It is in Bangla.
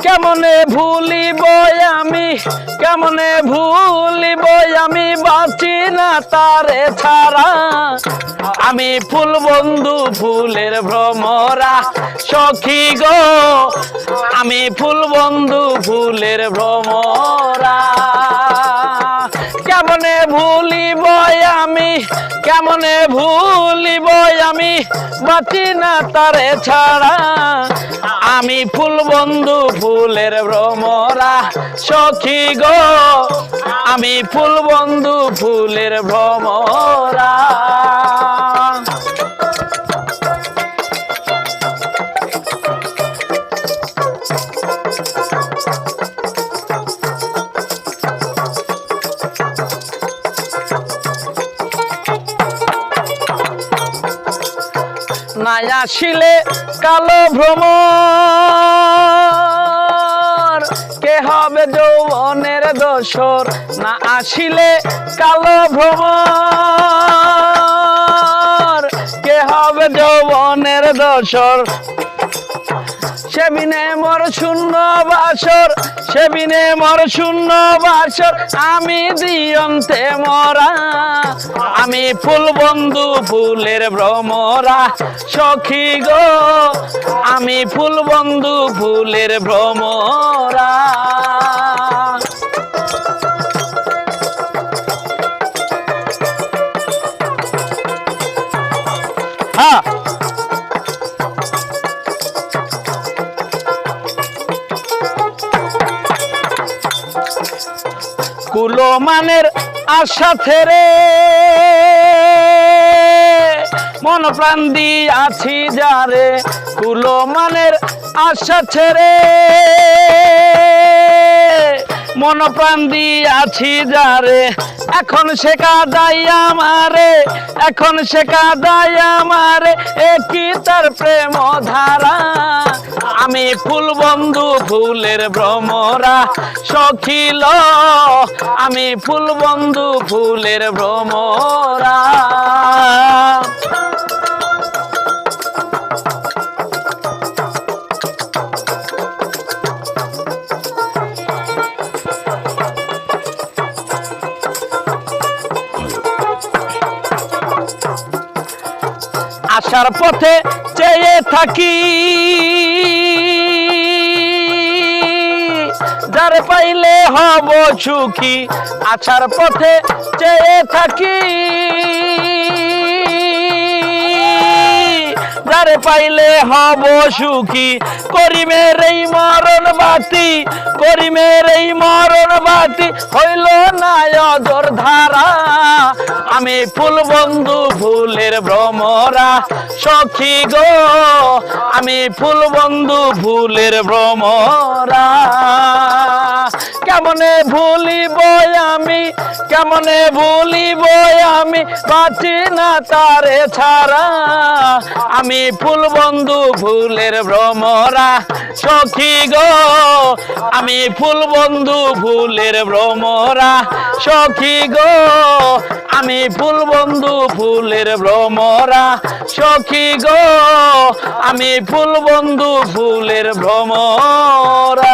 কেমনে ভুলিব আমি, কেমনে ভুলিব আমি, বাঁচি না তারে ছাড়া। আমি ফুল বন্ধু ফুলের ভ্রমরা সখী গো, আমি ফুল বন্ধু ফুলের ভ্রমরা। কেমনে ভুলিব আমি, কেমনে ভুলিব আমি, বাঁচি না তারে ছাড়া। আমি ফুল বন্ধু ফুলের ভ্রমরা সখী গো, আমি ফুল বন্ধু ফুলের ভ্রমরা। না আসিলে কালো ভ্রমর, কে হবে যৌবনের দোসর। না আসিলে কালো ভ্রমর, কে হবে যৌবনের দোসর। সেবিনে মোর শূন্য বাসর, সেবিনে মোর শূন্য বাসর, আমি দিয়ন্তে মরা। আমি ফুল বন্ধু ফুলের ভ্রমরা সখী গো, আমি ফুল বন্ধু ফুলের ভ্রমরা। হ্যাঁ, কুলো মানের আশা ছেড়ে মন প্রাণ দিয়াছি যারে। কুলো মানের আশা ছেড়ে মন প্রাণ দিয়াছি যারে। এখন সে কাঁদাই আমারে, এখন সে কাঁদাই আমারে, একই তার প্রেম ধারা। আমি ফুল বন্ধু ফুলের ভ্রমরা সখী লো, আমি ফুল বন্ধু ফুলের ভ্রমরা। আসার পথে চেয়ে থাকি, যারে পাইলে হব সুখী। আসার পথে চেয়ে থাকি, যারে পাইলে হব সুখী। করিমের এই মরণ বাতি, করিমের এই মরণ বাতি, হইল না অজর ধারা। আমি ফুল বন্ধু ফুলের ভ্রমরা সখী গো, আমি ফুল বন্ধু ফুলের ভ্রমরা। কেমনে ভুলিব আমি, কেমনে ভুলিব আমি, বাঁচি না তারে ছাড়া। আমি ফুল বন্ধু ফুলের ভ্রমরা সখী গো, আমি ফুল বন্ধু ফুলের ভ্রমরা সখী গো, আমি ফুল বন্ধু ফুলের ভ্রমরা সখী গো, আমি ফুল বন্ধু ফুলের ভ্রমরা।